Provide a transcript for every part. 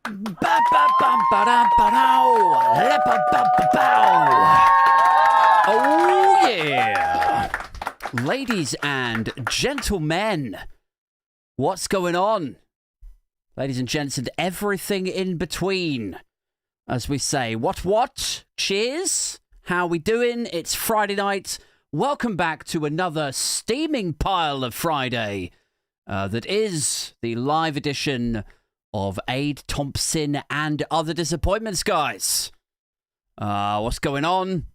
Oh, yeah. Ladies and gentlemen, what's going on? Ladies and gents and everything in between, as we say. What? Cheers. How we doing? It's Friday night. Welcome back to another steaming pile of Friday. That is the live edition of Aid Thompson and Other Disappointments, guys. What's going on?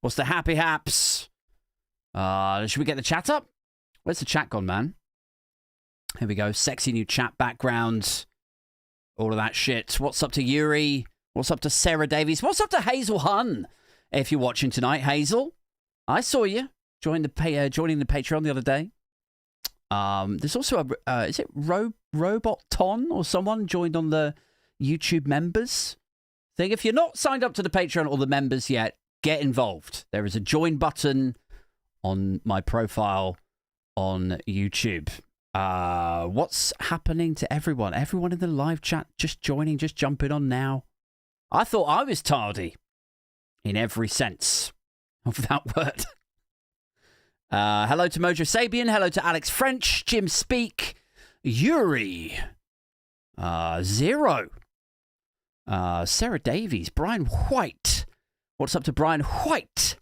What's the happy haps? Should we get the chat up? Where's the chat gone, man? Here we go. Sexy new chat background. All of that shit. What's up to Yuri? What's up to Sarah Davies? What's up to Hazel Hun? If you're watching tonight, Hazel, I saw you joining the Patreon the other day. There's also is it Robot Ton or someone joined on the YouTube members thing? If you're not signed up to the Patreon or the members yet, get involved. There is a join button on my profile on YouTube. What's happening to everyone? Everyone in the live chat just joining, just jumping on now. I thought I was tardy in every sense of that word. Hello to Mojo Sabian. Hello to Alex French, Jim Speak, Yuri, Zero, Sarah Davies, Brian White. What's up to Brian White?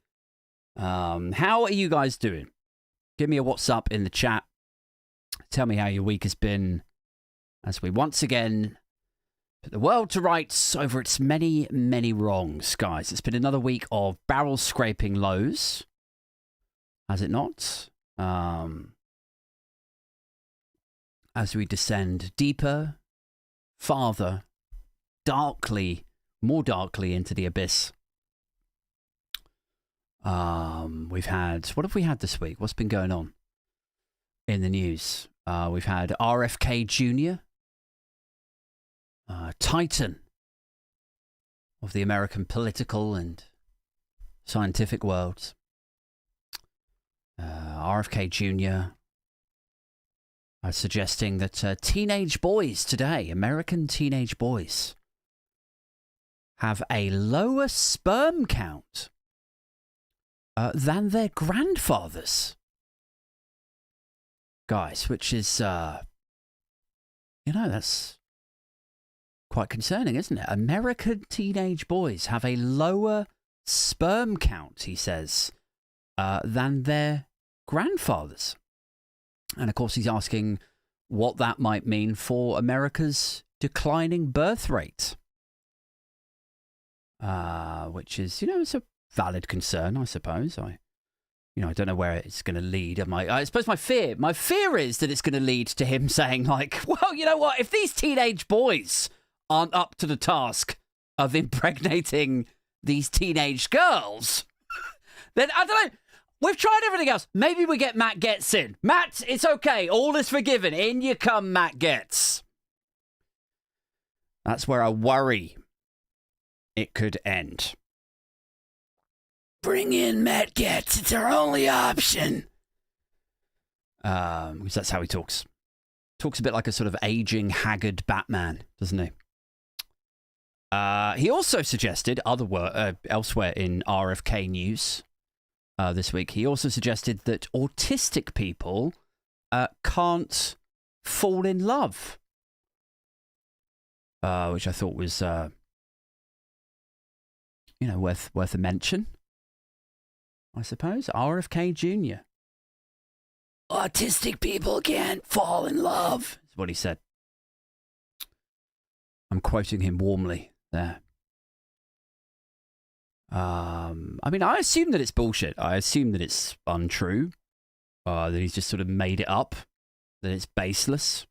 How are you guys doing? Give me a what's up in the chat. Tell me how your week has been as we once again put the world to rights over its many, many wrongs, guys. It's been another week of barrel scraping lows. Has it not? As we descend deeper, farther, darkly, more darkly into the abyss. We've had, what have we had this week? What's been going on in the news? We've had RFK Jr., Titan of the American political and scientific worlds. RFK Jr. Suggesting that teenage boys today, American teenage boys, have a lower sperm count than their grandfathers. Guys, which is, that's quite concerning, isn't it? American teenage boys have a lower sperm count, he says, than their grandfathers. And of course, he's asking what that might mean for America's declining birth rate. Which is, it's a valid concern, I suppose. I don't know where it's going to lead. I suppose my fear is that it's going to lead to him saying, like, well, you know what? If these teenage boys aren't up to the task of impregnating these teenage girls, then I don't know. We've tried everything else. Maybe we get Matt Getz in. Matt, it's okay. All is forgiven. In you come, Matt Getz. That's where I worry it could end. Bring in Matt Getz. It's our only option. Because that's how he talks. Talks a bit like a sort of aging, haggard Batman, doesn't he? He also suggested, elsewhere in RFK news this week, he also suggested that autistic people can't fall in love. Which I thought was, worth a mention. I suppose. RFK Jr. Autistic people can't fall in love, is what he said. I'm quoting him warmly there. I assume that it's bullshit. I assume that it's untrue. That he's just sort of made it up. That it's baseless.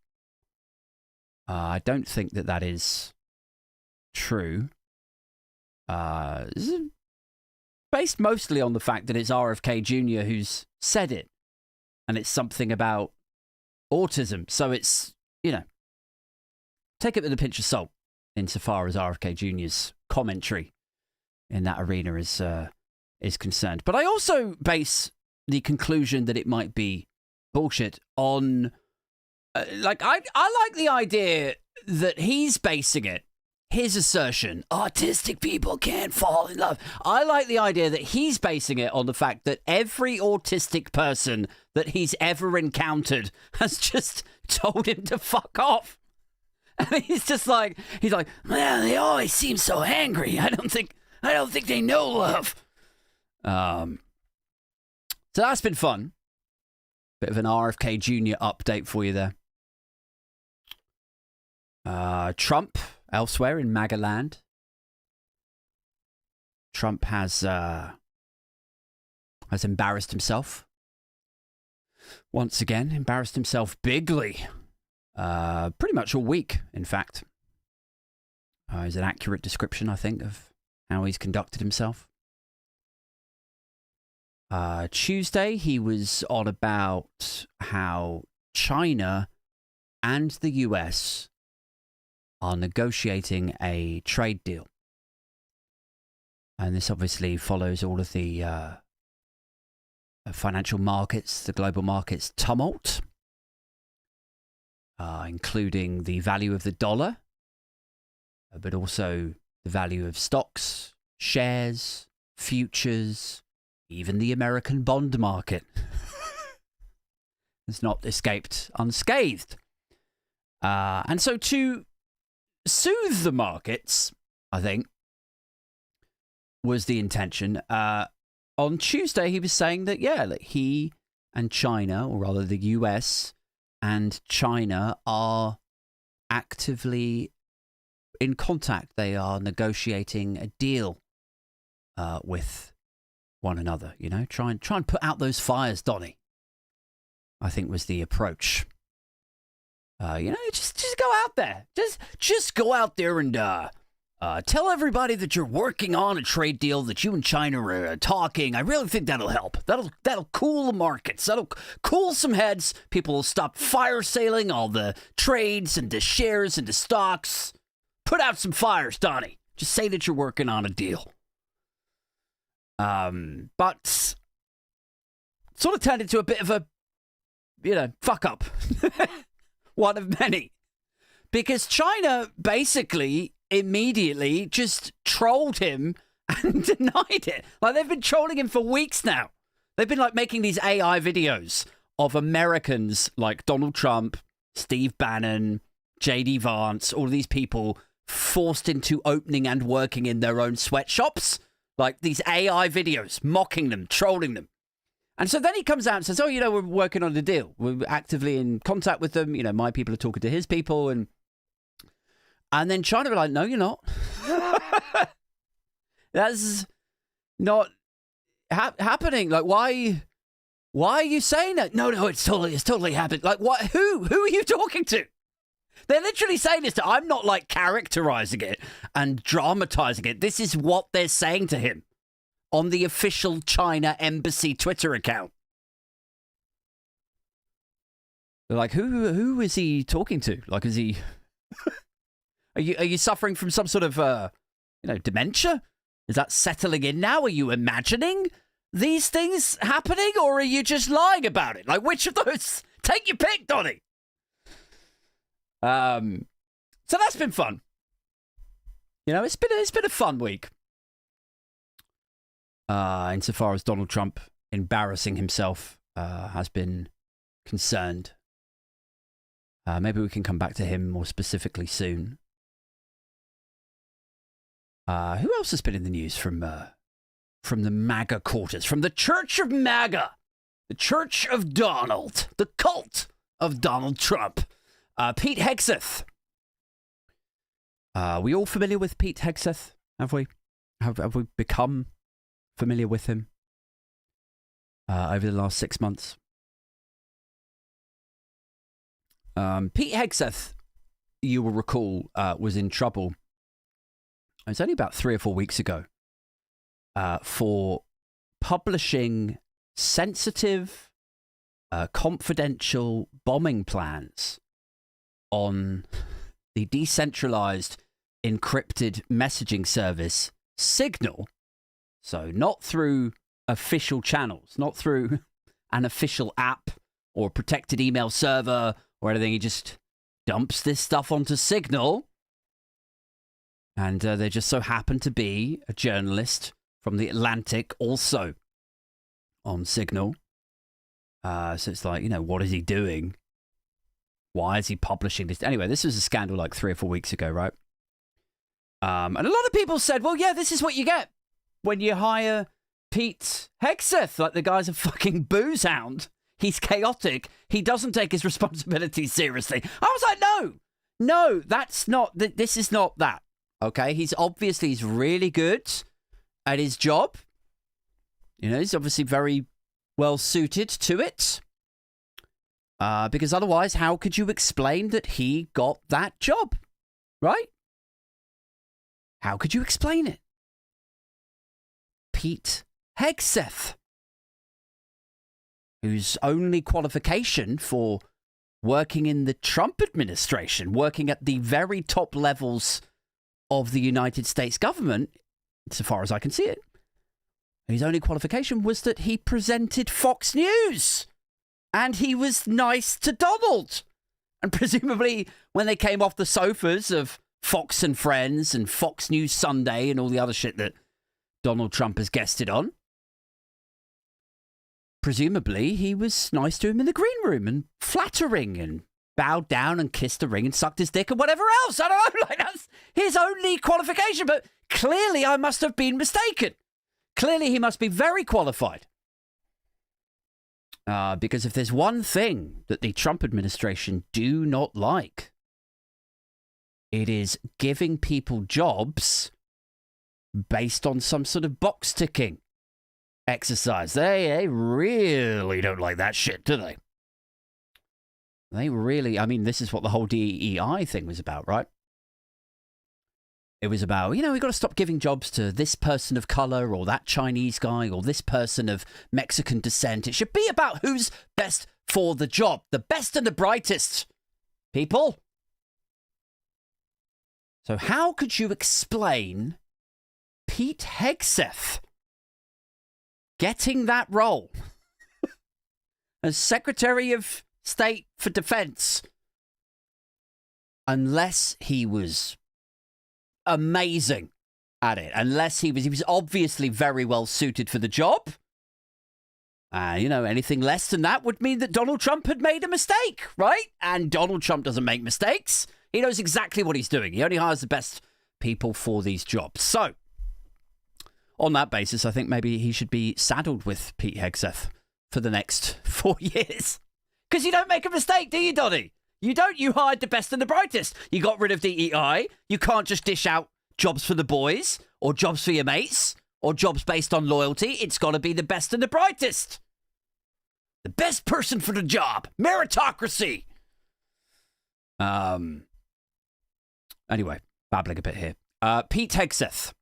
I don't think that is true. This is based mostly on the fact that it's RFK Jr. who's said it. And it's something about autism. So it's, take it with a pinch of salt insofar as RFK Jr.'s commentary in that arena is concerned. But I also base the conclusion that it might be bullshit on... I like the idea that he's basing it his assertion, autistic people can't fall in love. I like the idea that he's basing it on the fact that every autistic person that he's ever encountered has just told him to fuck off. And he's like, man, they always seem so angry. I don't think they know love. So that's been fun. Bit of an RFK Jr. update for you there. Trump elsewhere in MAGA land. Trump has embarrassed himself. Once again, embarrassed himself bigly. Pretty much all week, in fact. Is an accurate description, I think, of how he's conducted himself. Tuesday, he was on about how China and the US are negotiating a trade deal. And this obviously follows all of the financial markets, the global markets tumult, including the value of the dollar, but also the value of stocks, shares, futures, even the American bond market has not escaped unscathed. And so to soothe the markets, I think, was the intention. On Tuesday, he was saying that, that he and China, or rather the US and China, are actively in contact. They are negotiating a deal with one another, try and put out those fires, Donny, I think was the approach. Just go out there. Just go out there and tell everybody that you're working on a trade deal, that you and China are talking. I really think that'll help. That'll cool the markets. That'll cool some heads. People will stop fire sailing all the trades and the shares and the stocks. Put out some fires, Donnie. Just say that you're working on a deal. But sort of turned into a bit of a, fuck up. One of many. Because China basically immediately just trolled him and denied it. Like, they've been trolling him for weeks now. They've been making these AI videos of Americans like Donald Trump, Steve Bannon, JD Vance, all of these people forced into opening and working in their own sweatshops. Like these AI videos, mocking them, trolling them. And so then he comes out and says, we're working on a deal. We're actively in contact with them. My people are talking to his people. And then China were like, no, you're not. That's not happening. Like, why are you saying that? No, it's totally happened. Like, what? Who are you talking to? They're literally saying this. I'm not characterizing it and dramatizing it. This is what they're saying to him on the official China embassy Twitter account. They're like, who is he talking to? Like, is he? Are you suffering from some sort of dementia? Is that settling in now? Are you imagining these things happening, or are you just lying about it? Like, which of those? Take your pick, Donnie. So that's been fun. It's been a fun week. Insofar as Donald Trump embarrassing himself has been concerned. Maybe we can come back to him more specifically soon. Who else has been in the news from the MAGA quarters, from the Church of MAGA, the Church of Donald, the cult of Donald Trump? Pete Hegseth. We all familiar with Pete Hegseth? Have we? Have we become familiar with him over the last 6 months? Pete Hegseth, you will recall, was in trouble. It was only about 3 or 4 weeks ago for publishing sensitive, confidential bombing plans on the decentralized encrypted messaging service Signal. So not through official channels, not through an official app or protected email server or anything. He just dumps this stuff onto Signal. And there just so happened to be a journalist from the Atlantic also on Signal. So it's like, what is he doing? Why is he publishing this? Anyway, this was a scandal like 3 or 4 weeks ago, right? And a lot of people said, well, yeah, this is what you get when you hire Pete Hegseth. Like, the guy's a fucking booze hound. He's chaotic. He doesn't take his responsibilities seriously. I was like, no, that's not, this is not that. Okay, he's really good at his job. He's obviously very well suited to it. Because otherwise, how could you explain that he got that job? Right? How could you explain it? Pete Hegseth, whose only qualification for working in the Trump administration, working at the very top levels of the United States government, so far as I can see it, his only qualification was that he presented Fox News and he was nice to Donald. And presumably when they came off the sofas of Fox and Friends and Fox News Sunday and all the other shit that Donald Trump has guested on, presumably he was nice to him in the green room and flattering and bowed down and kissed the ring and sucked his dick and whatever else. I don't know. Like, that's his only qualification. But clearly I must have been mistaken. Clearly he must be very qualified. Because if there's one thing that the Trump administration do not like, it is giving people jobs based on some sort of box ticking exercise. They really don't like that shit, do they? They really, this is what the whole DEI thing was about, right? It was about, we've got to stop giving jobs to this person of color or that Chinese guy or this person of Mexican descent. It should be about who's best for the job. The best and the brightest, people. So how could you explain Pete Hegseth getting that role as Secretary of State for Defense unless he was amazing at it, unless he was obviously very well suited for the job? Anything less than that would mean that Donald Trump had made a mistake, right? And Donald Trump doesn't make mistakes. He knows exactly what he's doing. He only hires the best people for these jobs. So, on that basis, I think maybe he should be saddled with Pete Hegseth for the next 4 years. Because you don't make a mistake, do you, Donny? You don't. You hired the best and the brightest. You got rid of DEI. You can't just dish out jobs for the boys or jobs for your mates or jobs based on loyalty. It's got to be the best and the brightest. The best person for the job. Meritocracy. Anyway, babbling a bit here. Pete Hegseth,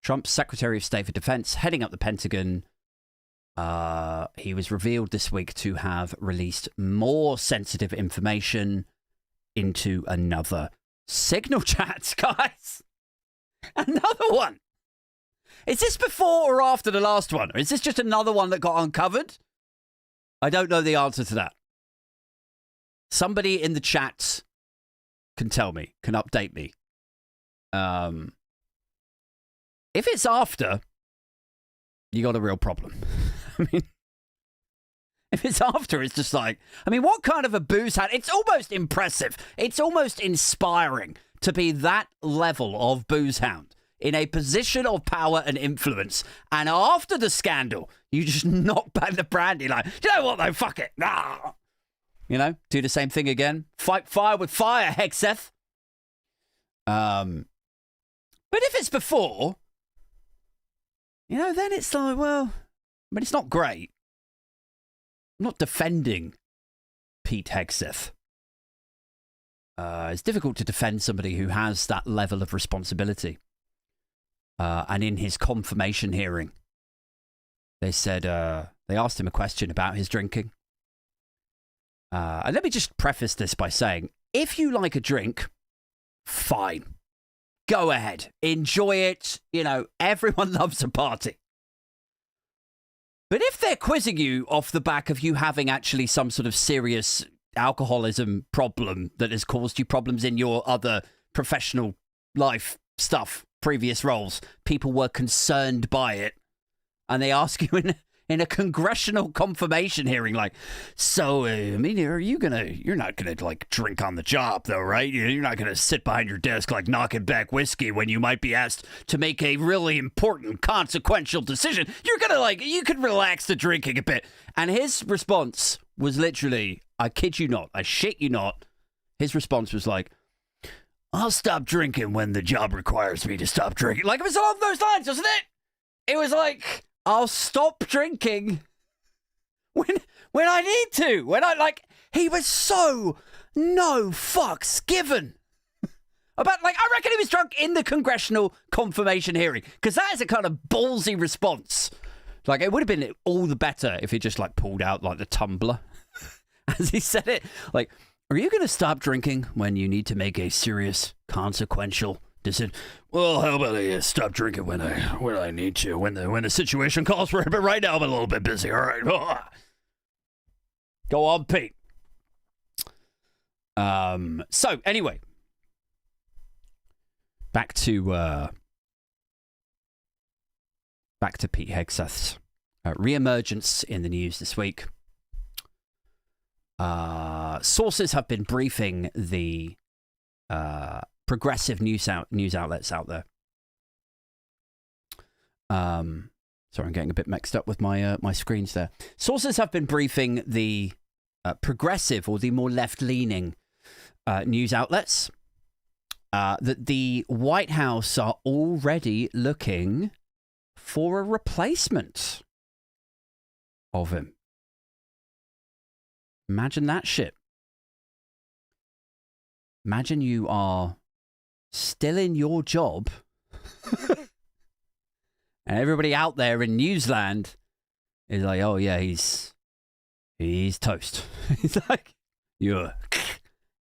Trump's Secretary of State for Defense, heading up the Pentagon. He was revealed this week to have released more sensitive information into another Signal chat, guys. Another one. Is this before or after the last one? Or is this just another one that got uncovered? I don't know the answer to that. Somebody in the chat can tell me, can update me. If it's after, you got a real problem. I mean, if it's after, it's just like, what kind of a booze hat? It's almost impressive. It's almost inspiring to be that level of booze hound in a position of power and influence. And after the scandal, you just knock back the brandy like, you know what though, fuck it. Nah. Do the same thing again. Fight fire with fire, Hegseth. But if it's before, then it's like, well, it's not great. I'm not defending Pete Hegseth. It's difficult to defend somebody who has that level of responsibility. And in his confirmation hearing, they said, they asked him a question about his drinking. And let me just preface this by saying, if you like a drink, fine. Go ahead. Enjoy it. Everyone loves a party. But if they're quizzing you off the back of you having actually some sort of serious alcoholism problem that has caused you problems in your other professional life stuff, previous roles. People were concerned by it. And they ask you in a congressional confirmation hearing, like, so, I mean, you're not gonna, like, drink on the job, though, right? You're not gonna sit behind your desk, like, knocking back whiskey when you might be asked to make a really important, consequential decision. You're gonna, like, you could relax the drinking a bit. And his response was literally, I kid you not, I shit you not, his response was like, I'll stop drinking when the job requires me to stop drinking. Like, it was along those lines, wasn't it? It was like, I'll stop drinking when I need to. When I, like, he was so no fucks given about, like, I reckon he was drunk in the congressional confirmation hearing, because that is a kind of ballsy response. Like, it would have been all the better if he just, like, pulled out, like, the tumbler as he said it. Like, are you going to stop drinking when you need to make a serious, consequential decision? Well, how about I stop drinking when I need to, when the situation calls for it, but right now I'm a little bit busy. All right. Go on, Pete. So anyway, back to Pete Hegseth's reemergence in the news this week. Sources have been briefing the progressive news outlets out there. Sorry, I'm getting a bit mixed up with my my screens there. Sources have been briefing the progressive, or the more left-leaning news outlets, that the White House are already looking for a replacement of him. Imagine that shit. Imagine you are still in your job and everybody out there in Newsland is like, oh yeah, he's toast. He's like, you're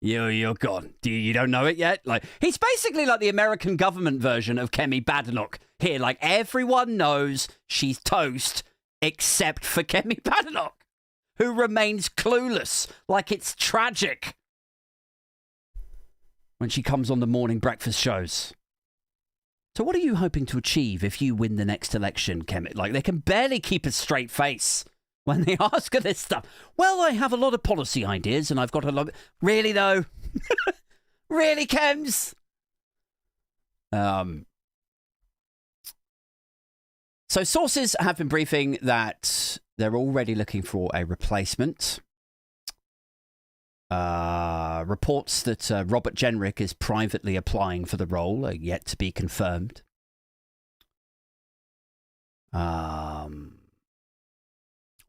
gone. You don't know it yet? Like, he's basically like the American government version of Kemi Badenoch here. Like, everyone knows she's toast except for Kemi Badenoch, who remains clueless, like it's tragic when she comes on the morning breakfast shows. So what are you hoping to achieve if you win the next election, Kemi? Like, they can barely keep a straight face when they ask her this stuff. Well, I have a lot of policy ideas, and I've got a lot... Really, though? Really, Kems? So sources have been briefing that they're already looking for a replacement. Reports that Robert Jenrick is privately applying for the role are yet to be confirmed. What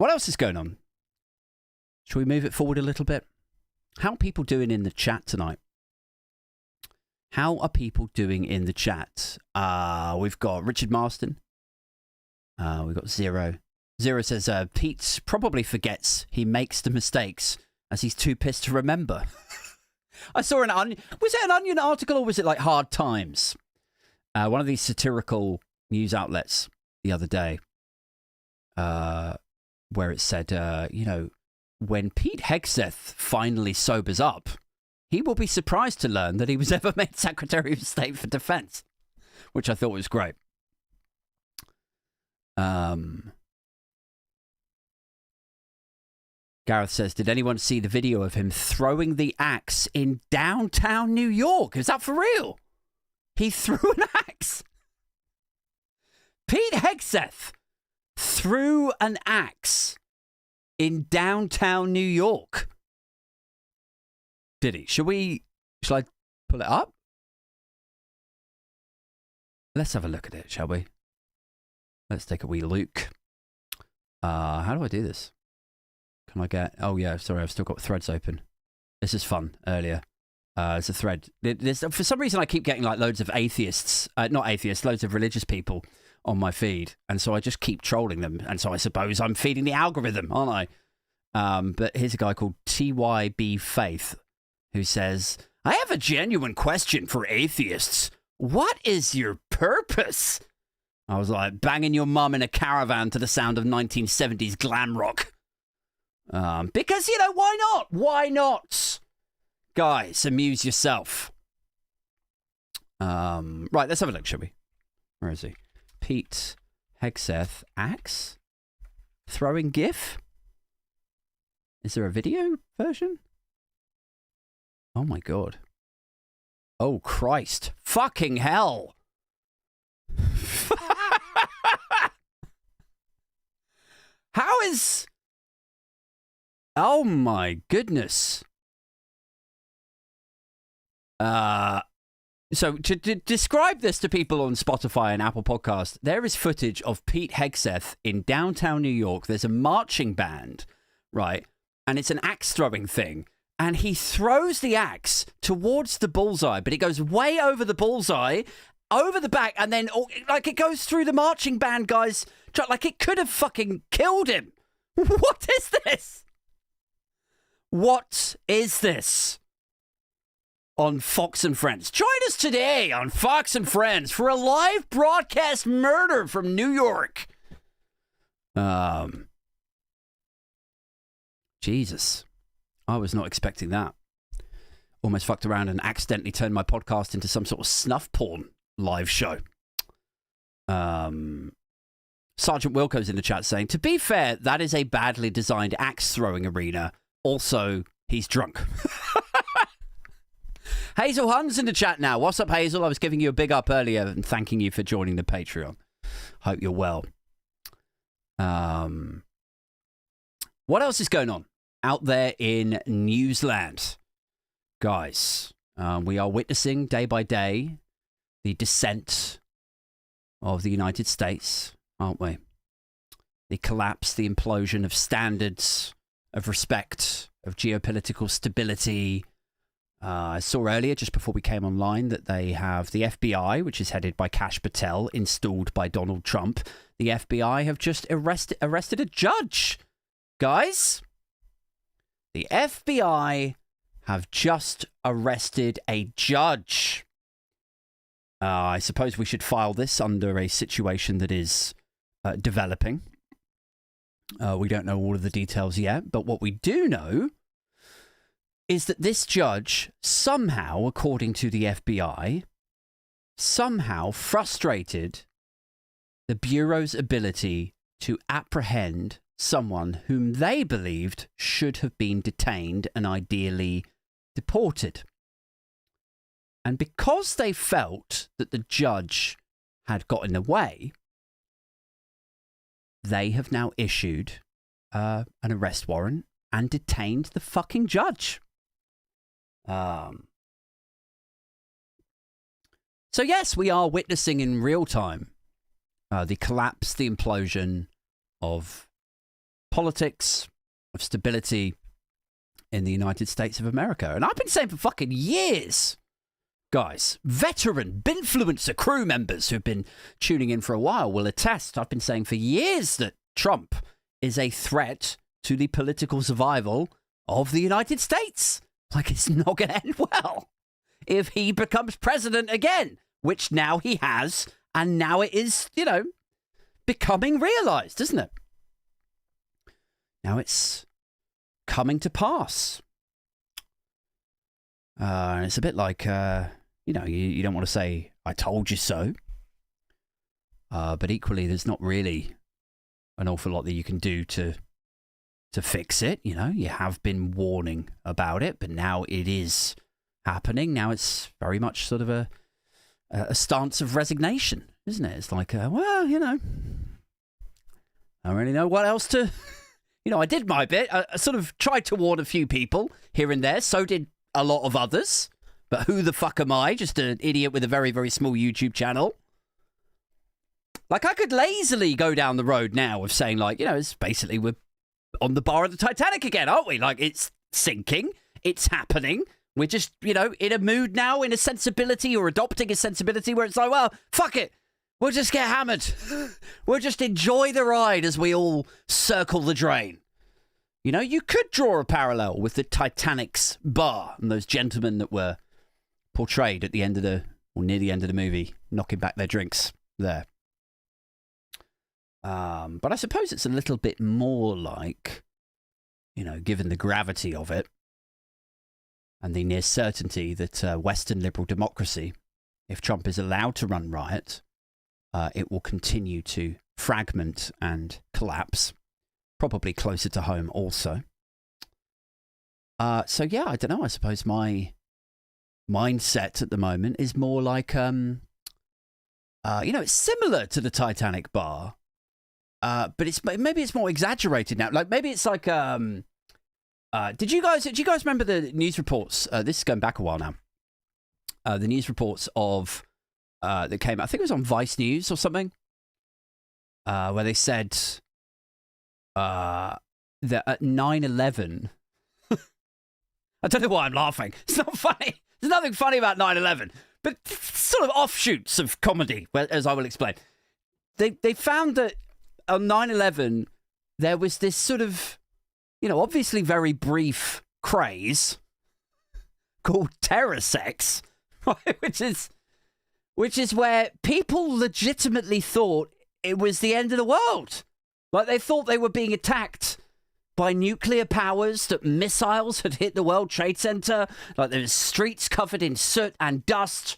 else is going on? Shall we move it forward a little bit? How are people doing in the chat tonight? How are people doing in the chat? We've got Richard Marston. We've got Zero. Zero says, Pete probably forgets he makes the mistakes as he's too pissed to remember. I saw an Onion... Was it an Onion article, or was it like Hard Times? One of these satirical news outlets the other day, where it said, when Pete Hegseth finally sobers up, he will be surprised to learn that he was ever made Secretary of State for Defense, which I thought was great. Gareth says, did anyone see the video of him throwing the axe in downtown New York? Is that for real? He threw an axe. Pete Hegseth threw an axe in downtown New York. Did he? Shall I pull it up? Let's have a look at it, shall we? Let's take a wee look. How do I do this? Can I get... Oh, yeah, sorry, I've still got threads open. This is fun, earlier. It's a thread. For some reason, I keep getting like loads of atheists, not atheists, loads of religious people on my feed. And so I just keep trolling them. And so I suppose I'm feeding the algorithm, aren't I? But here's a guy called TYB Faith who says, I have a genuine question for atheists. What is your purpose? I was like, banging your mum in a caravan to the sound of 1970s glam rock. Because, why not? Why not? Guys, amuse yourself. Right, let's have a look, shall we? Where is he? Pete Hegseth axe throwing GIF. Is there a video version? Oh my god. Oh Christ. Fucking hell. How is... Oh my goodness. So to describe this to people on Spotify and Apple Podcasts, there is footage of Pete Hegseth in downtown New York. There's a marching band, right? And it's an axe throwing thing. And he throws the axe towards the bullseye, but it goes way over the bullseye, over the back, and then like it goes through the marching band guys. Like it could have fucking killed him. What is this? What is this? On Fox and Friends. Join us today on Fox and Friends for a live broadcast murder from New York. Jesus. I was not expecting that. Almost fucked around and accidentally turned my podcast into some sort of snuff porn live show. Sergeant Wilco's in the chat saying, to be fair, that is a badly designed axe throwing arena. Also, he's drunk. Hazel Hunn's in the chat now. What's up, Hazel? I was giving you a big up earlier and thanking you for joining the Patreon. Hope you're well. What else is going on out there in Newsland? Guys, we are witnessing day by day the descent of the United States, aren't we? The collapse, the implosion of standards, of respect, of geopolitical stability. I saw earlier, just before we came online, that they have the FBI, which is headed by Kash Patel, installed by Donald Trump. The FBI have just arrested a judge. Guys, the FBI have just arrested a judge. I suppose we should file this under a situation that is developing. We don't know all of the details yet, but what we do know is that this judge somehow, according to the FBI, somehow frustrated the Bureau's ability to apprehend someone whom they believed should have been detained and ideally deported. And because they felt that the judge had got in the way, they have now issued an arrest warrant and detained the fucking judge. So yes, we are witnessing in real time the collapse, the implosion of politics, of stability in the United States of America. And I've been saying for fucking years, guys, veteran Binfluencer crew members who've been tuning in for a while will attest. I've been saying for years that Trump is a threat to the political survival of the United States. Like, it's not going to end well if he becomes president again, which now he has, and now it is, you know, becoming realized, isn't it? Now it's coming to pass. It's a bit like, you know, you don't want to say, I told you so. But equally, there's not really an awful lot that you can do to fix it. You know, you have been warning about it, but now it is happening. Now it's very much sort of a stance of resignation, isn't it? It's like, well, you know, I don't really know what else to... You know, I did my bit. I sort of tried to warn a few people here and there. So did a lot of others. But who the fuck am I? Just an idiot with a very, very small YouTube channel. Like, I could lazily go down the road now of saying, like, you know, it's basically we're on the bar of the Titanic again, aren't we? Like, it's sinking. It's happening. We're just, you know, in a mood now, in a sensibility or adopting a sensibility where it's like, well, fuck it. We'll just get hammered. We'll just enjoy the ride as we all circle the drain. You know, you could draw a parallel with the Titanic's bar and those gentlemen that were portrayed at the end of the, or near the end of the movie, knocking back their drinks there. But I suppose it's a little bit more like, you know, given the gravity of it and the near certainty that Western liberal democracy if Trump is allowed to run riot, it will continue to fragment and collapse, probably closer to home also. So yeah, I don't know. I suppose my mindset at the moment is more like, it's similar to the Titanic bar, but maybe it's more exaggerated now. Like maybe it's like, did you guys remember the news reports? This is going back a while now. The news reports of that came, I think it was on Vice News or something, where they said that at 9/11. I don't know why I'm laughing. It's not funny. There's nothing funny about 9/11, but sort of offshoots of comedy, as I will explain. They found that on 9/11 there was this sort of, obviously very brief craze called terror sex, right? which is where people legitimately thought it was the end of the world. Like they thought they were being attacked by nuclear powers, that missiles had hit the World Trade Center, like there's streets covered in soot and dust.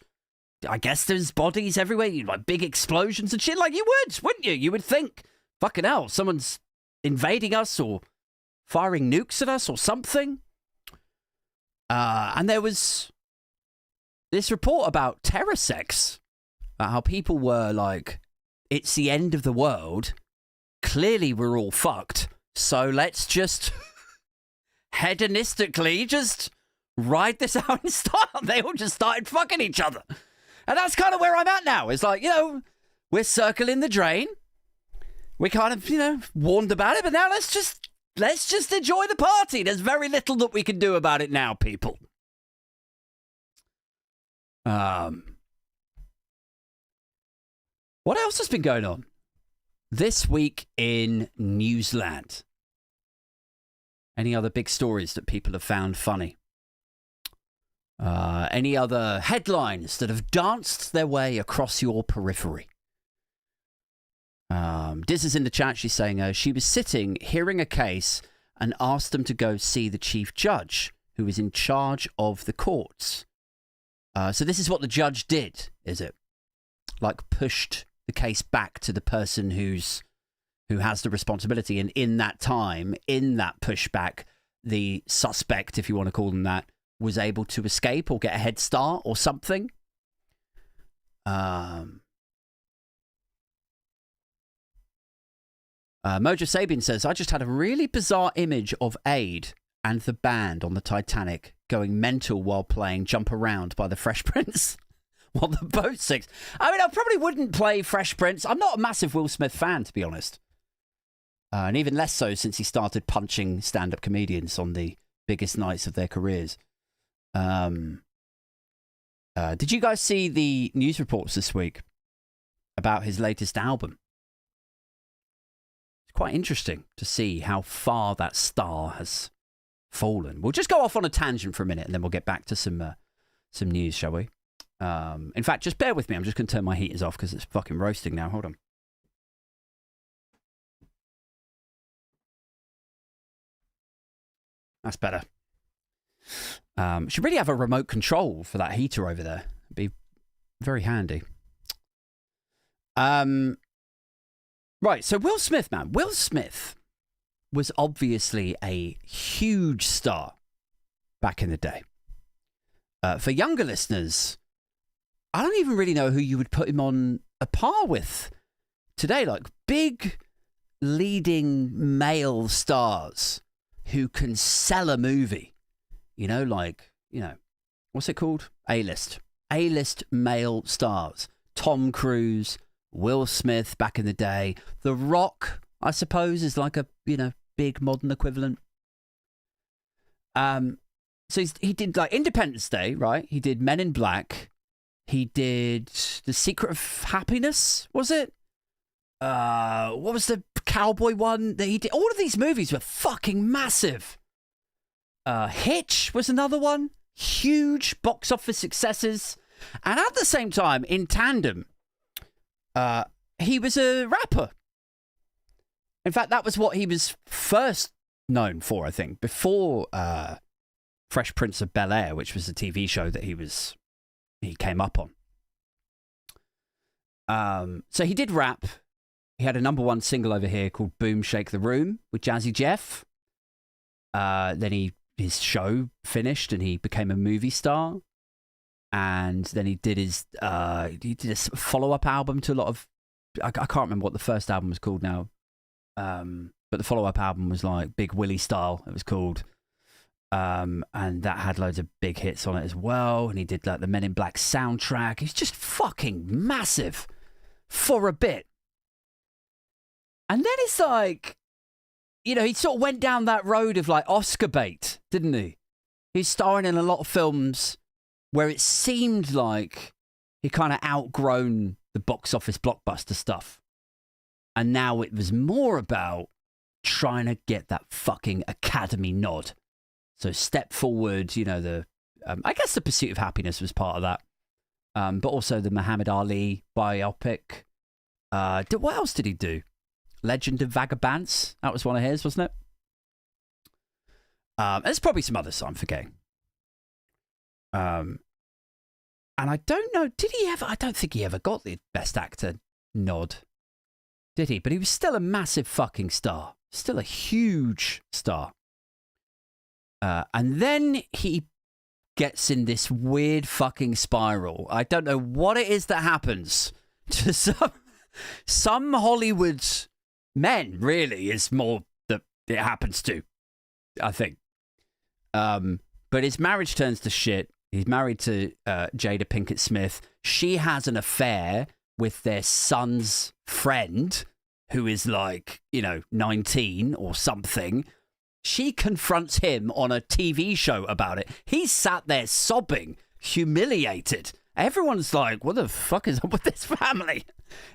I guess there's bodies everywhere, like big explosions and shit. Like you would, wouldn't you? You would think, fucking hell, someone's invading us or firing nukes at us or something. And there was this report about terror sex, about how people were like, it's the end of the world. Clearly we're all fucked. So let's just hedonistically just ride this out in style. They all just started fucking each other. And that's kind of where I'm at now. It's like, we're circling the drain. We kind of, warned about it, but now let's just enjoy the party. There's very little that we can do about it now, people. What else has been going on this week in Newsland? Any other big stories that people have found funny? Any other headlines that have danced their way across your periphery? Diz is in the chat. She's saying she was sitting, hearing a case, and asked them to go see the chief judge, who is in charge of the courts. So this is what the judge did, is it? Like pushed the case back to the person who has the responsibility. And in that time, in that pushback, the suspect, if you want to call them that, was able to escape or get a head start or something. Mojo Sabian says, I just had a really bizarre image of Aid and the band on the Titanic going mental while playing Jump Around by the Fresh Prince while the boat sinks. I mean, I probably wouldn't play Fresh Prince. I'm not a massive Will Smith fan, to be honest. And even less so since he started punching stand-up comedians on the biggest nights of their careers. Did you guys see the news reports this week about his latest album? It's quite interesting to see how far that star has fallen. We'll just go off on a tangent for a minute and then we'll get back to some news, shall we? In fact, just bear with me. I'm just going to turn my heaters off because it's fucking roasting now. Hold on. That's better. Should really have a remote control for that heater over there. It'd be very handy. Right, so Will Smith, man. Will Smith was obviously a huge star back in the day. For younger listeners, I don't even really know who you would put him on a par with today. Like big leading male stars who can sell a movie. What's it called? A-list. A-list male stars. Tom Cruise, Will Smith back in the day. The Rock, I suppose, is like a, big modern equivalent. So he did like Independence Day, right? He did Men in Black. He did The Secret of Happiness, was it? What was the cowboy one that he did? All of these movies were fucking massive. Hitch was another one. Huge box office successes. And at the same time, in tandem, he was a rapper. In fact, that was what he was first known for, I think, before Fresh Prince of Bel-Air, which was a TV show that he came up on. So he did rap. He had a #1 single over here called Boom Shake the Room with Jazzy Jeff. Then his show finished and he became a movie star. And then he did a follow-up album to a lot of, I can't remember what the first album was called now. But the follow-up album was like Big Willie Style, it was called. And that had loads of big hits on it as well. And he did like the Men in Black soundtrack. He's just fucking massive for a bit. And then it's like, you know, he sort of went down that road of like Oscar bait, didn't he? He's starring in a lot of films where it seemed like he kind of outgrown the box office blockbuster stuff. And now it was more about trying to get that fucking Academy nod. So Step Forward, you know, I guess The Pursuit of Happiness was part of that. But also the Muhammad Ali biopic. What else did he do? Legend of Vagabonds. That was one of his, wasn't it? There's probably some others I'm forgetting. And I don't know, did he ever? I don't think he ever got the Best Actor nod, did he? But he was still a massive fucking star. Still a huge star. And then he gets in this weird fucking spiral. I don't know what it is that happens to some Hollywood men, really, is more that it happens to, I think. But his marriage turns to shit. He's married to Jada Pinkett Smith. She has an affair with their son's friend, who is like, 19 or something. She confronts him on a TV show about it. He's sat there sobbing, humiliated. Everyone's like, what the fuck is up with this family?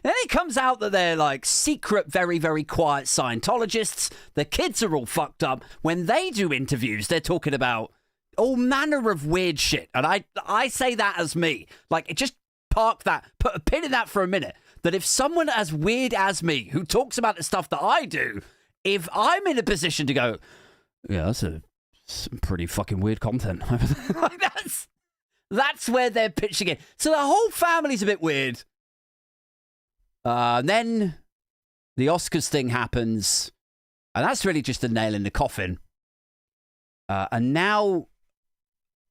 Then it comes out that they're like secret, very, very quiet Scientologists. The kids are all fucked up. When they do interviews, they're talking about all manner of weird shit. And I say that as me. Like, just park that, put a pin in that for a minute. That if someone as weird as me, who talks about the stuff that I do, if I'm in a position to go, yeah, that's some pretty fucking weird content. Like that's where they're pitching it. So the whole family's a bit weird. Then the Oscars thing happens. And that's really just a nail in the coffin. And now,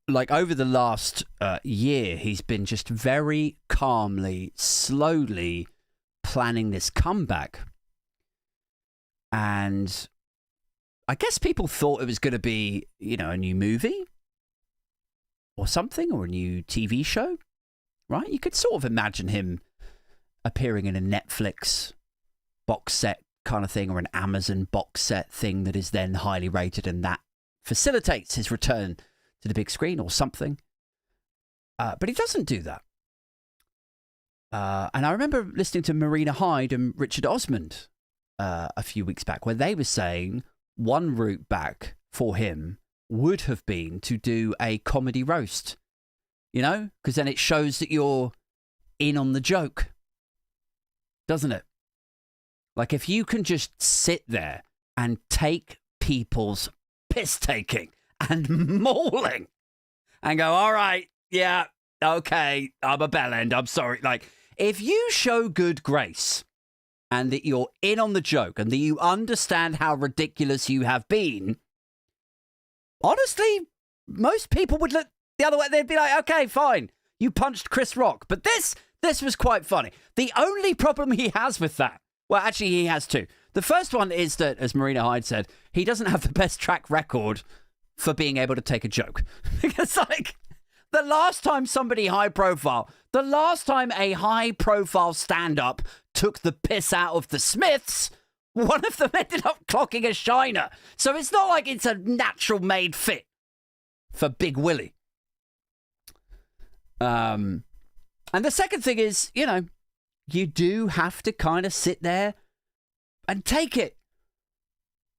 like over the last year, he's been just very calmly, slowly planning this comeback. And I guess people thought it was going to be, a new movie or something, or a new TV show, right? You could sort of imagine him appearing in a Netflix box set kind of thing, or an Amazon box set thing that is then highly rated, and that facilitates his return to the big screen or something. But he doesn't do that. And I remember listening to Marina Hyde and Richard Osmond a few weeks back, where they were saying one route back for him would have been to do a comedy roast, because then it shows that you're in on the joke, doesn't it? Like, if you can just sit there and take people's piss taking and mauling and go, all right, yeah, okay, I'm a bellend, I'm sorry. Like, if you show good grace and that you're in on the joke and that you understand how ridiculous you have been, honestly, most people would look the other way. They'd be like, okay, fine, you punched Chris Rock. But this was quite funny. The only problem he has with that, well, actually, he has two. The first one is that, as Marina Hyde said, he doesn't have the best track record for being able to take a joke. Because, like, the last time a high-profile stand-up took the piss out of the Smiths, one of them ended up clocking a shiner. So it's not like it's a natural-made fit for Big Willie. And the second thing is, you do have to kind of sit there and take it.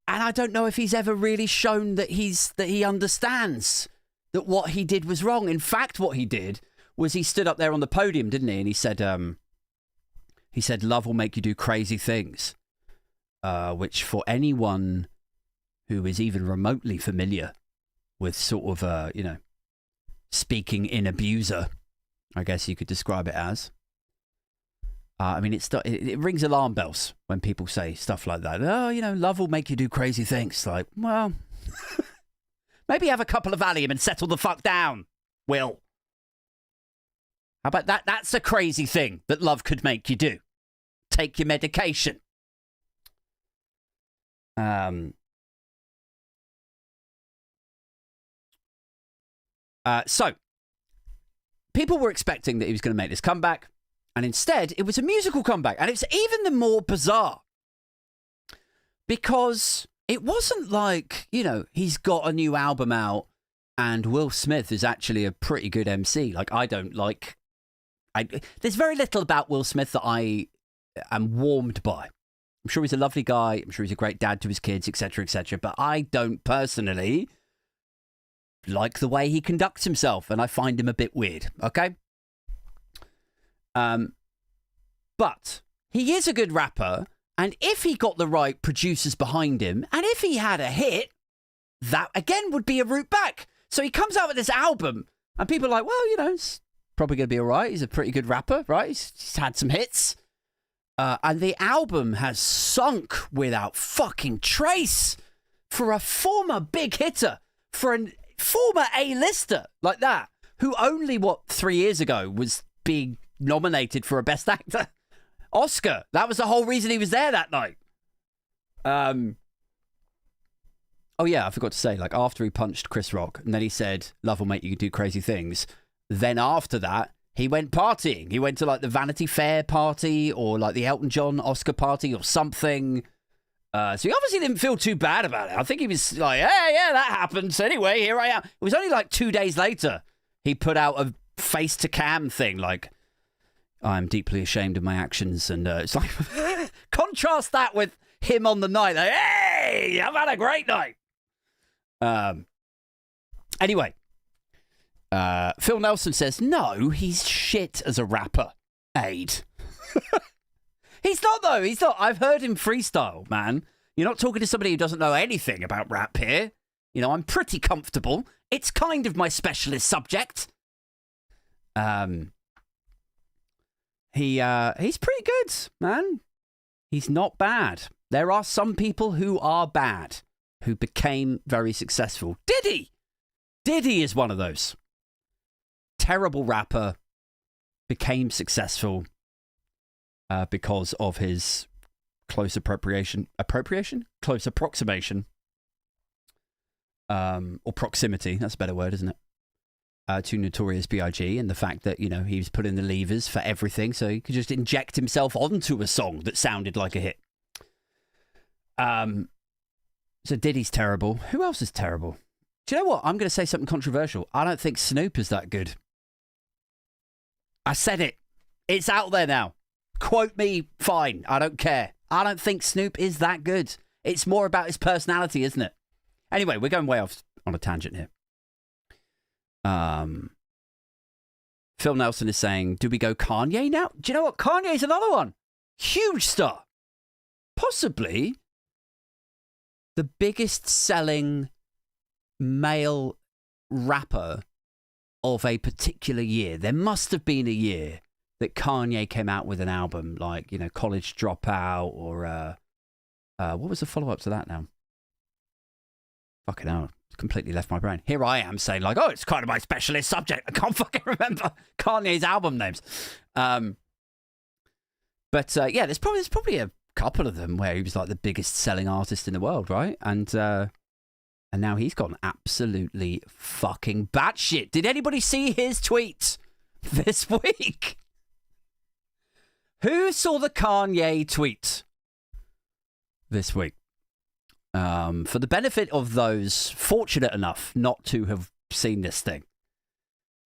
And I don't know if he's ever really shown that he understands that what he did was wrong. In fact, what he did was he stood up there on the podium, didn't he? And he said, love will make you do crazy things. Which, for anyone who is even remotely familiar with sort of, speaking in abuser, I guess you could describe it as. I mean, it rings alarm bells when people say stuff like that. Oh, love will make you do crazy things. Like, well, maybe have a couple of Valium and settle the fuck down, Will. How about that? That's a crazy thing that love could make you do. Take your medication. So, people were expecting that he was going to make this comeback, and instead, it was a musical comeback. And it's even the more bizarre because it wasn't like, he's got a new album out and Will Smith is actually a pretty good MC. Like, there's very little about Will Smith that I am warmed by. I'm sure he's a lovely guy. I'm sure he's a great dad to his kids, etc., etc. But I don't personally like the way he conducts himself, and I find him a bit weird, okay? But he is a good rapper, and if he got the right producers behind him, and if he had a hit, that, again, would be a route back. So he comes out with this album, and people are like, well, it's probably going to be all right. He's a pretty good rapper, right? He's had some hits. And the album has sunk without fucking trace for a former big hitter, for a former A-lister like that, who only, 3 years ago was being nominated for a Best Actor Oscar. That was the whole reason he was there that night. Oh, yeah, I forgot to say, like, after he punched Chris Rock, and then he said, love will make you do crazy things. Then after that, he went partying. He went to, like, the Vanity Fair party or, like, the Elton John Oscar party or something. So he obviously didn't feel too bad about it. I think he was like, hey, yeah, that happened. So anyway, here I am. It was only, like, 2 days later he put out a face-to-cam thing, like, I'm deeply ashamed of my actions. And it's like, contrast that with him on the night. Like, hey, I've had a great night. Anyway. Phil Nelson says, no, he's shit as a rapper. Aid. He's not, though. He's not. I've heard him freestyle, man. You're not talking to somebody who doesn't know anything about rap here. I'm pretty comfortable. It's kind of my specialist subject. He's pretty good, man. He's not bad. There are some people who are bad, who became very successful. Diddy is one of those. Terrible rapper, became successful because of his close approximation, or proximity, that's a better word, isn't it, to Notorious B.I.G. and the fact that, he was putting the levers for everything so he could just inject himself onto a song that sounded like a hit. So Diddy's terrible. Who else is terrible? Do you know what? I'm going to say something controversial. I don't think Snoop is that good. I said it. It's out there now. Quote me, fine. I don't care. I don't think Snoop is that good. It's more about his personality, isn't it? Anyway, we're going way off on a tangent here. Phil Nelson is saying, do we go Kanye now? Do you know what? Kanye's another one. Huge star. Possibly the biggest selling male rapper of a particular year. There must have been a year that Kanye came out with an album like, College Dropout or what was the follow-up to that now? Fucking hell, it's completely left my brain. Here I am saying like, oh, it's kind of my specialist subject. I can't fucking remember Kanye's album names. Yeah, there's probably a couple of them where he was like the biggest selling artist in the world, right? And now he's gone absolutely fucking batshit. Did anybody see his tweet this week? Who saw the Kanye tweet this week? For the benefit of those fortunate enough not to have seen this thing,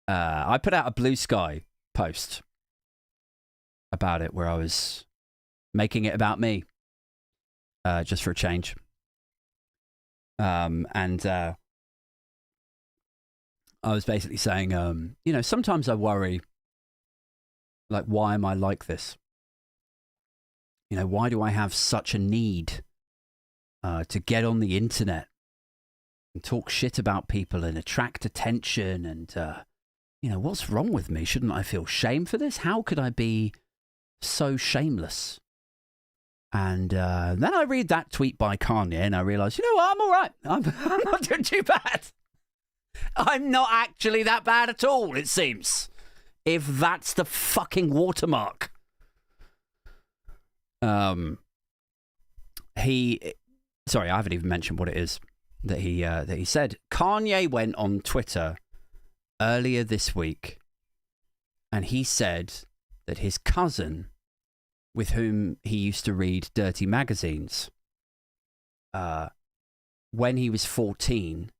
I put out a BlueSky post about it where I was making it about me, just for a change. And I was basically saying, sometimes I worry, like, why am I like this? Why do I have such a need to get on the internet and talk shit about people and attract attention? And, what's wrong with me? Shouldn't I feel shame for this? How could I be So shameless. And then I read that tweet by Kanye and I realize, you know what, I'm all right. I'm not doing too bad. I'm not actually that bad at all, it seems. If that's the fucking watermark. Sorry, I haven't even mentioned what it is that he said. Kanye went on Twitter earlier this week and he said that his cousin, with whom he used to read dirty magazines, when he was 14,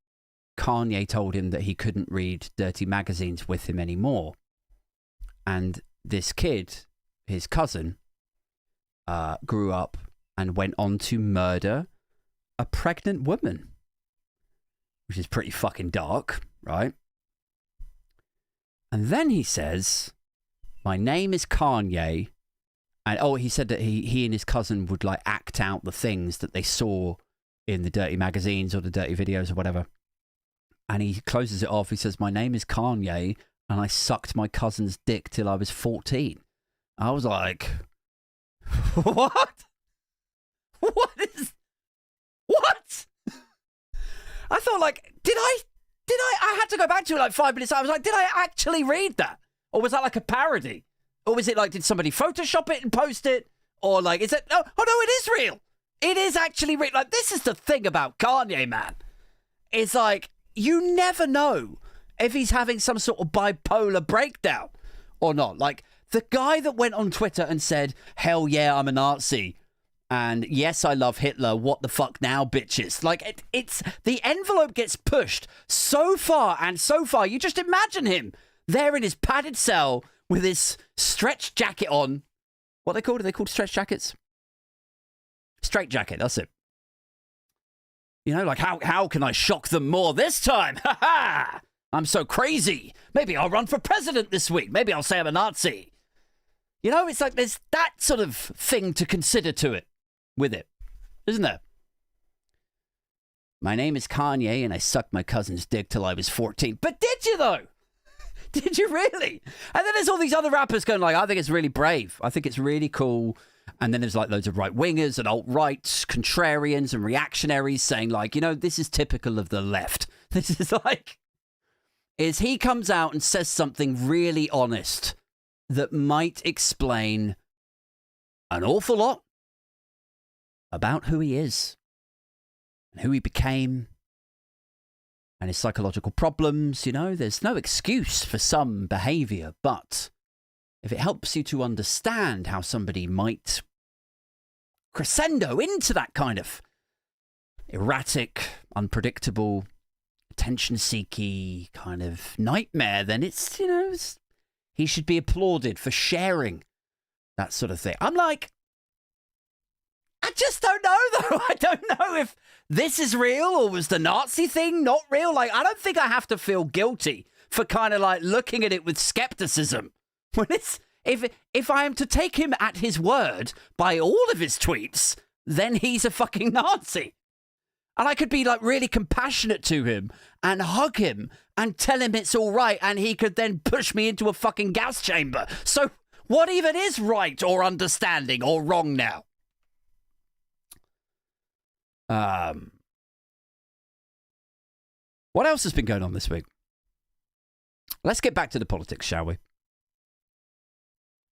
Kanye told him that he couldn't read dirty magazines with him anymore. And this kid, his cousin, grew up and went on to murder a pregnant woman, which is pretty fucking dark, right? And then he says, my name is Kanye. And he said that he and his cousin would like act out the things that they saw in the dirty magazines or the dirty videos or whatever. And he closes it off. He says, my name is Kanye and I sucked my cousin's dick till I was 14. I was like, what? What? I thought like, did I had to go back to it like 5 minutes. I was like, did I actually read that? Or was that like a parody? Or was it like, did somebody Photoshop it and post it? Or like, is it, oh no, it is real. It is actually real. Like, this is the thing about Kanye, man. It's like, you never know if he's having some sort of bipolar breakdown or not. Like, the guy that went on Twitter and said, hell yeah, I'm a Nazi. And yes, I love Hitler. What the fuck now, bitches? Like, it's the envelope gets pushed so far and so far. You just imagine him there in his padded cell with his stretch jacket on. What are they called stretch jackets? Straight jacket, that's it. You know, like, how can I shock them more this time? Ha ha! I'm so crazy. Maybe I'll run for president this week. Maybe I'll say I'm a Nazi. You know, it's like there's that sort of thing to consider to it, with it, isn't there? My name is Kanye and I sucked my cousin's dick till I was 14. But did you, though? Did you really? And then there's all these other rappers going like, I think it's really brave. I think it's really cool. And then there's like loads of right-wingers and alt-rights, contrarians and reactionaries saying like, you know, this is typical of the left. This is like, is he comes out and says something really honest that might explain an awful lot about who he is and who he became and his psychological problems. You know, there's no excuse for some behavior, but if it helps you to understand how somebody might crescendo into that kind of erratic, unpredictable, attention-seeky kind of nightmare, then it's, you know, he should be applauded for sharing that sort of thing. I'm like, I just don't know, though. I don't know if this is real or was the Nazi thing not real. Like, I don't think I have to feel guilty for kind of like looking at it with skepticism. When it's, if I am to take him at his word by all of his tweets, then he's a fucking Nazi. And I could be like really compassionate to him and hug him and tell him it's all right, and he could then push me into a fucking gas chamber. So what even is right or understanding or wrong now? What else has been going on this week? Let's get back to the politics, shall we?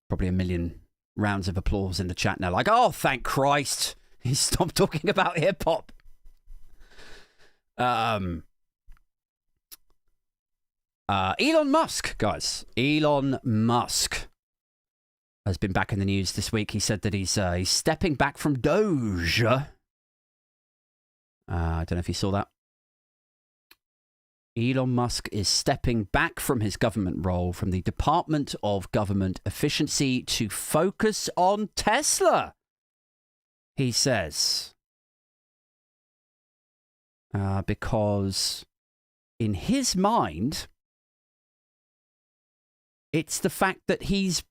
Probably a million rounds of applause in the chat now. Like, oh, thank Christ. He stopped talking about hip-hop. Elon Musk, guys. Elon Musk has been back in the news this week. He said that he's stepping back from Doge. I don't know if you saw that. Elon Musk is stepping back from his government role from the Department of Government Efficiency to focus on Tesla, he says. Because in his mind, it's the fact that he's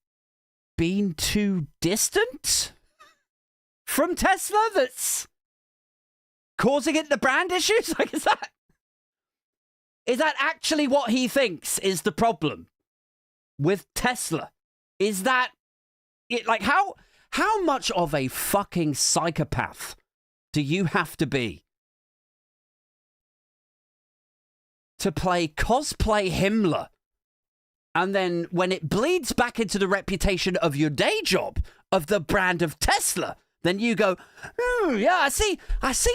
been too distant from Tesla that's causing it the brand issues. Like, is that actually what he thinks is the problem with Tesla? Is that Like, how much of a fucking psychopath do you have to be to play cosplay Himmler? And then when it bleeds back into the reputation of your day job, of the brand of Tesla, then you go, yeah, I see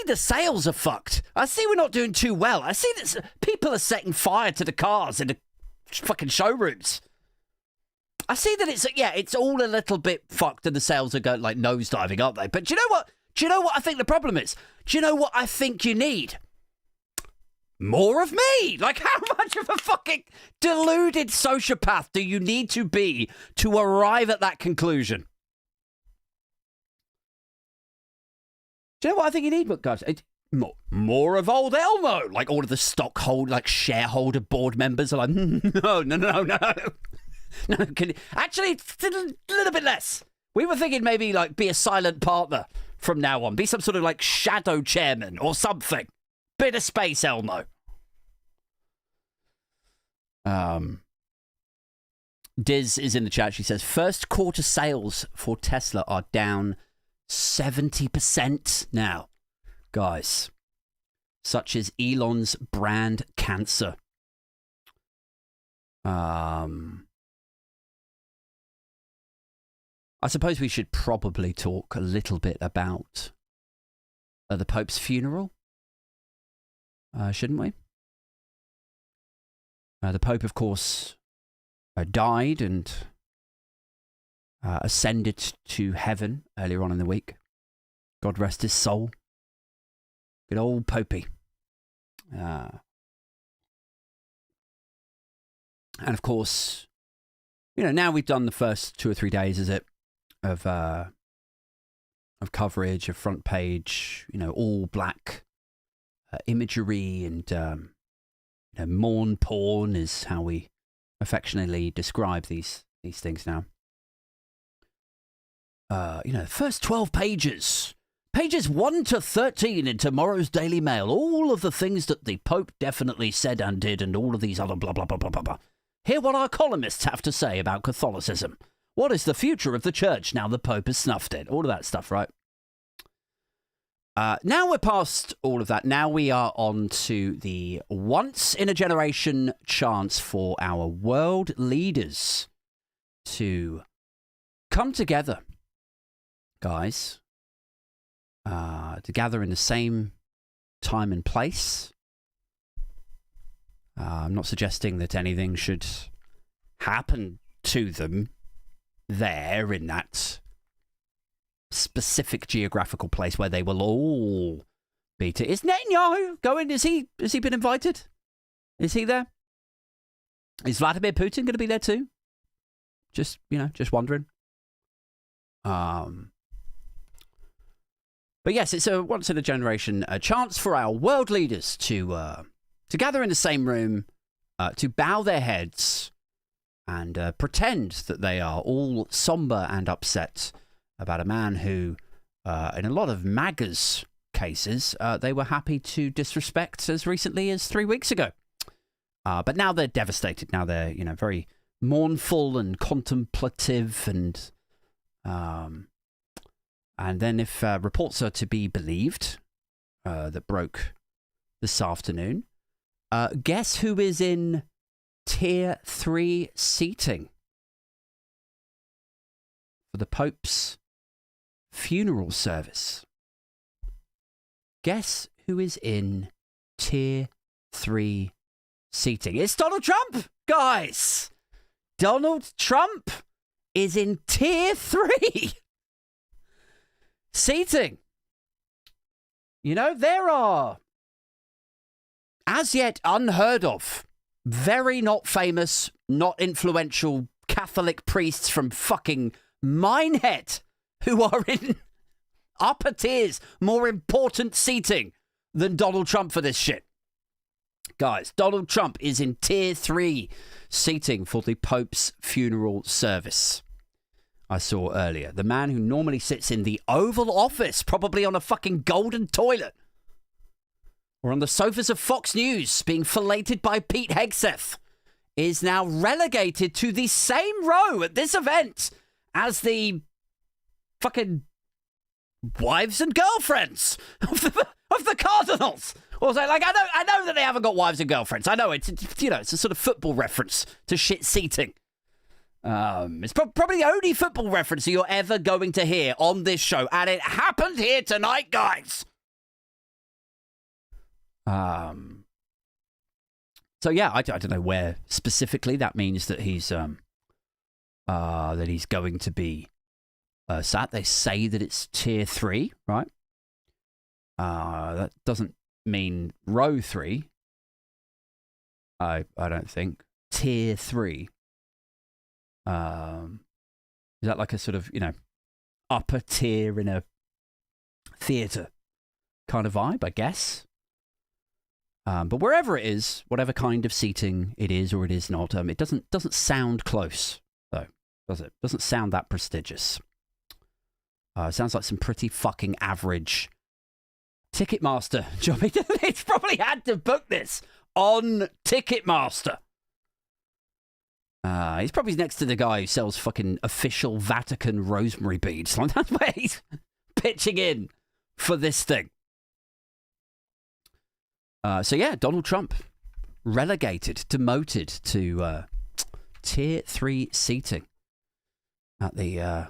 the sales are fucked. I see we're not doing too well. I see that people are setting fire to the cars in the fucking showrooms. I see that it's all a little bit fucked and the sales are going like nosediving, aren't they? But do you know what? Do you know what I think the problem is? Do you know what I think you need? More of me. Like, how much of a fucking deluded sociopath do you need to be to arrive at that conclusion? Do you know what I think you need, guys? More of old Elmo. Like, all of the shareholder board members are like, no. No, actually, it's a little bit less. We were thinking maybe, like, be a silent partner from now on. Be some sort of, like, shadow chairman or something. Bit of space, Elmo. Diz is in the chat. She says, first quarter sales for Tesla are down 70% now. Guys, such is Elon's brand cancer. I suppose we should probably talk a little bit about the Pope's funeral. Shouldn't we? The Pope, of course, died and ascended to heaven earlier on in the week. God rest his soul. Good old Popey. And of course, now we've done the first 2 or 3 days, is it, of coverage, of front page, all black imagery and mourn porn is how we affectionately describe these things now. First 12 pages 1 to 13 in tomorrow's Daily Mail, all of the things that the Pope definitely said and did, and all of these other blah blah blah blah blah blah. Hear what our columnists have to say about Catholicism. What is the future of the church now the Pope has snuffed it? All of that stuff, right? Now we're past all of that. Now we are on to the once-in-a-generation chance for our world leaders to come together, guys, to gather in the same time and place. I'm not suggesting that anything should happen to them there in that specific geographical place where they will all be. Is Netanyahu going? Has he been invited? Is he there? Is Vladimir Putin going to be there too? Just wondering. But yes, it's a once in a generation chance for our world leaders to gather in the same room, to bow their heads and pretend that they are all somber and upset about a man who, in a lot of MAGA's cases, they were happy to disrespect as recently as 3 weeks ago. But now they're devastated. Now they're, very mournful and contemplative. And then if reports are to be believed, that broke this afternoon, guess who is in Tier 3 seating for the Pope's funeral service? Guess who is in Tier 3 seating? It's Donald Trump, guys. Donald Trump is in Tier 3 seating. There are, as yet unheard of, very not famous, not influential Catholic priests from fucking Minehead who are in upper tiers, more important seating than Donald Trump for this shit. Guys, Donald Trump is in Tier 3 seating for the Pope's funeral service. I saw earlier. The man who normally sits in the Oval Office, probably on a fucking golden toilet, or on the sofas of Fox News being filleted by Pete Hegseth, is now relegated to the same row at this event as the fucking wives and girlfriends of the Cardinals. Or say, like, I know that they haven't got wives and girlfriends. I know it's a sort of football reference to shit seating. It's probably the only football reference you're ever going to hear on this show, and it happened here tonight, guys. So yeah, I don't know where specifically that means that he's going to be sat. They say that it's tier 3, right? That doesn't mean row 3. I don't think. Tier 3. Is that like a sort of, upper tier in a theatre kind of vibe, I guess? But wherever it is, whatever kind of seating it is or it is not, it doesn't sound close, though, does it? Doesn't sound that prestigious. It sounds like some pretty fucking average Ticketmaster job. It's probably had to book this on Ticketmaster. He's probably next to the guy who sells fucking official Vatican rosemary beads. Like, that's where he's pitching in for this thing. So yeah, Donald Trump relegated, demoted to tier 3 seating at the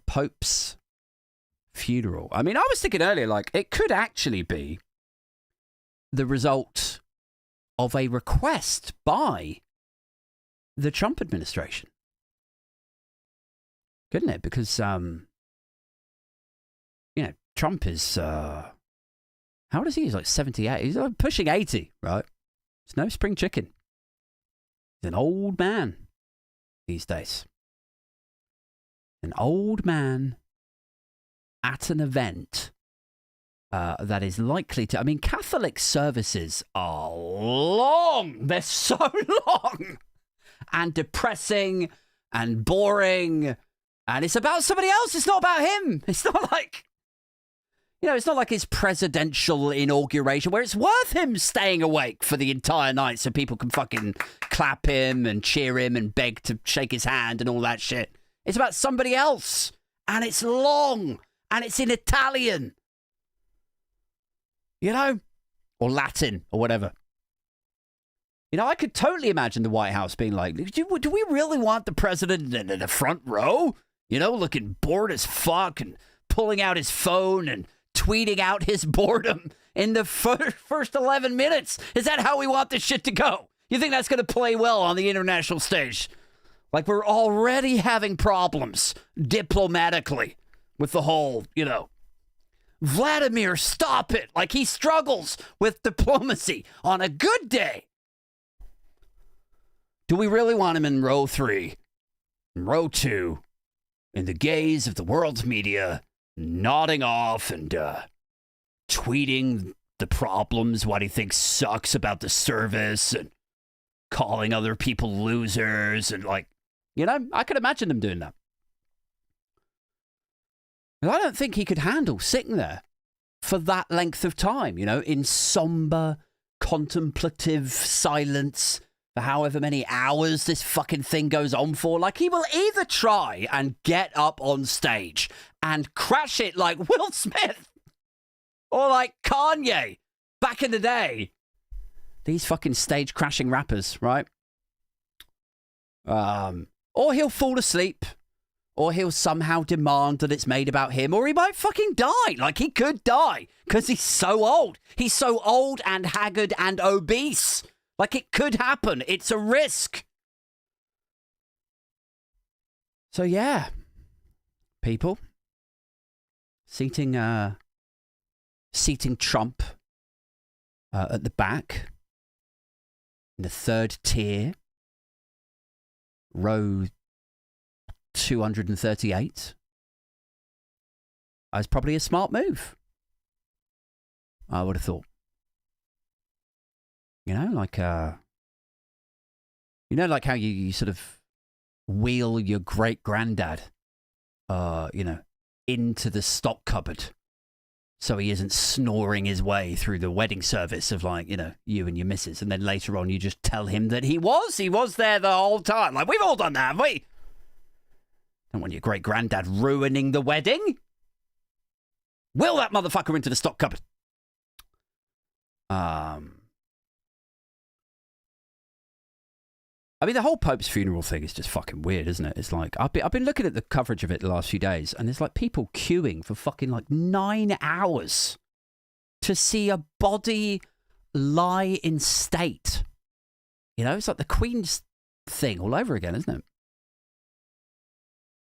Pope's funeral. I mean, I was thinking earlier, like, it could actually be the result of a request by the Trump administration. Couldn't it? Because, Trump is, how old is he? He's like 78. He's pushing 80, right? It's no spring chicken. He's an old man these days. An old man at an event that is likely to... I mean, Catholic services are long. They're so long. And depressing and boring, and it's about somebody else. It's not about him. It's not like, it's not like his presidential inauguration where it's worth him staying awake for the entire night so people can fucking clap him and cheer him and beg to shake his hand and all that shit. It's about somebody else, and it's long, and it's in Italian, or Latin or whatever. I could totally imagine the White House being like, do we really want the president in the front row? Looking bored as fuck and pulling out his phone and tweeting out his boredom in the first 11 minutes. Is that how we want this shit to go? You think that's going to play well on the international stage? Like, we're already having problems diplomatically with the whole, Vladimir, stop it. Like, he struggles with diplomacy on a good day. Do we really want him in row 3, in row 2, in the gaze of the world's media, nodding off and tweeting the problems, what he thinks sucks about the service, and calling other people losers, and I could imagine them doing that. And I don't think he could handle sitting there for that length of time, in somber, contemplative silence, for however many hours this fucking thing goes on for. Like, he will either try and get up on stage and crash it like Will Smith or like Kanye back in the day. These fucking stage crashing rappers, right? Or he'll fall asleep, or he'll somehow demand that it's made about him, or he might fucking die. Like, he could die because he's so old. He's so old and haggard and obese. Like, it could happen. It's a risk. So, yeah. People. Seating Trump at the back. In the 3rd tier. Row 238. That's probably a smart move. I would have thought. Like how you sort of wheel your great-granddad, into the stock cupboard so he isn't snoring his way through the wedding service of, you and your missus. And then later on, you just tell him that he was there the whole time. Like, we've all done that, haven't we? Don't want your great-granddad ruining the wedding. Will that motherfucker into the stock cupboard. I mean, the whole Pope's funeral thing is just fucking weird, isn't it? It's like, I've been looking at the coverage of it the last few days, and there's like people queuing for fucking like 9 hours to see a body lie in state. You know, it's like the Queen's thing all over again, isn't it?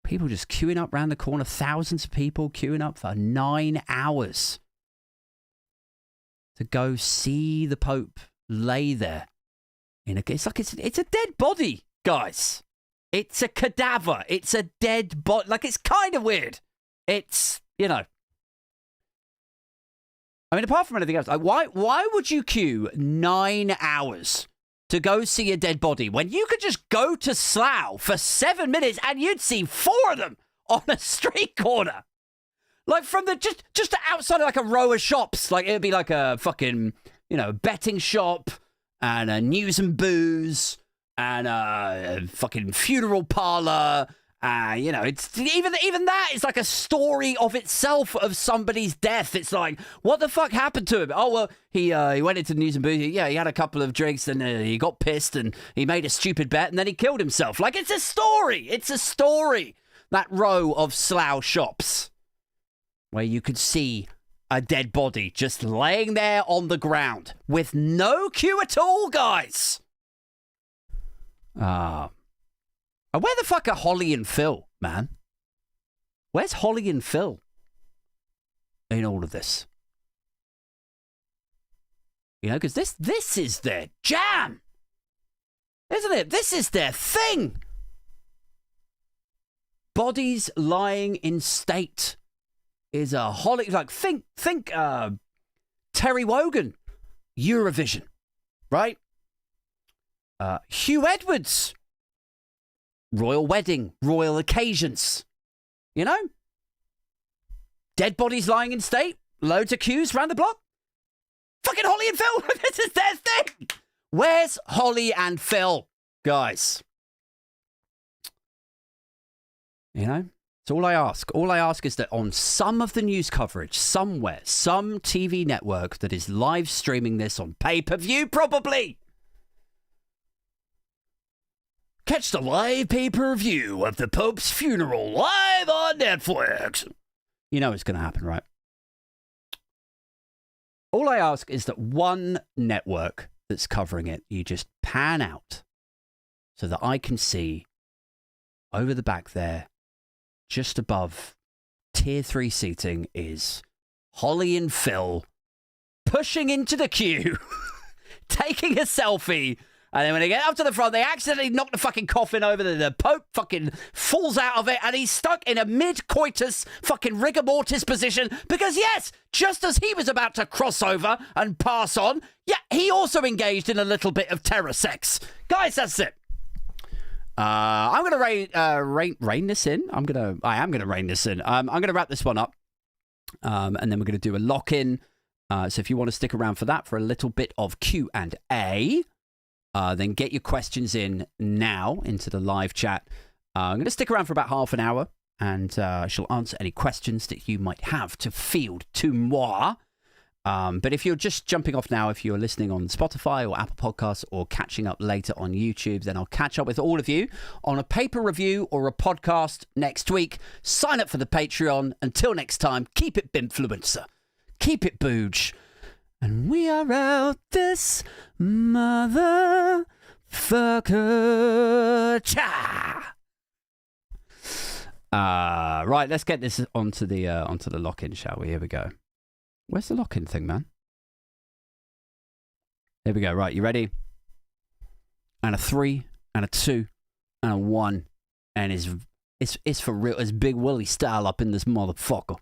People just queuing up round the corner, thousands of people queuing up for 9 hours to go see the Pope lay there. It's like it's a dead body, guys. It's a cadaver. It's a dead body. Like, it's kind of weird. It's, you know. I mean, apart from anything else, like, why would you queue 9 hours to go see a dead body when you could just go to Slough for 7 minutes and you'd see 4 of them on a street corner? Like, from the just outside of like a row of shops. Like, it'd be like a fucking, you know, betting shop and a news and booze and a fucking funeral parlor. You know, it's even that is like a story of itself of somebody's death. It's like, what the fuck happened to him? Oh, well, he went into the news and booze. Yeah, he had a couple of drinks and he got pissed and he made a stupid bet and then he killed himself. Like, it's a story. It's a story. That row of Slough shops where you could see a dead body just laying there on the ground with no queue at all, guys. Where the fuck are Holly and Phil, man? Where's Holly and Phil in all of this? You know, because this is their jam, isn't it? This is their thing. Bodies lying in state is a Holly, like, think Terry Wogan, Eurovision, right? Hugh Edwards, royal wedding, royal occasions, you know? Dead bodies lying in state, loads of queues round the block. Fucking Holly and Phil, this is their thing. Where's Holly and Phil, guys? You know? So all I ask is that on some of the news coverage, somewhere, some TV network that is live streaming this on pay-per-view, probably, catch the live pay-per-view of the Pope's funeral live on Netflix. You know it's going to happen, right? All I ask is that one network that's covering it, you just pan out so that I can see over the back there, just above tier 3 seating, is Holly and Phil pushing into the queue, taking a selfie, and then when they get up to the front, they accidentally knock the fucking coffin over. The Pope fucking falls out of it, and he's stuck in a mid-coitus fucking rigor mortis position because, yes, just as he was about to cross over and pass on, yeah, he also engaged in a little bit of terror sex. Guys, that's it. I'm going to rein this in. I am going to rein this in. I'm going to wrap this one up. And then we're going to do a lock-in. So if you want to stick around for that, for a little bit of Q&A, then get your questions in now into the live chat. I'm going to stick around for about half an hour, and I shall answer any questions that you might have to field to moi. But if you're just jumping off now, if you're listening on Spotify or Apple Podcasts or catching up later on YouTube, then I'll catch up with all of you on a paper review or a podcast next week. Sign up for the Patreon. Until next time, keep it Bimfluencer. Keep it Booge. And we are out this motherfucker. Cha! Right, let's get this onto the lock-in, shall we? Here we go. Where's the lock-in thing, man? There we go. Right, you ready? And a 3, and a 2, and a 1. And it's for real. It's Big Willie style up in this motherfucker.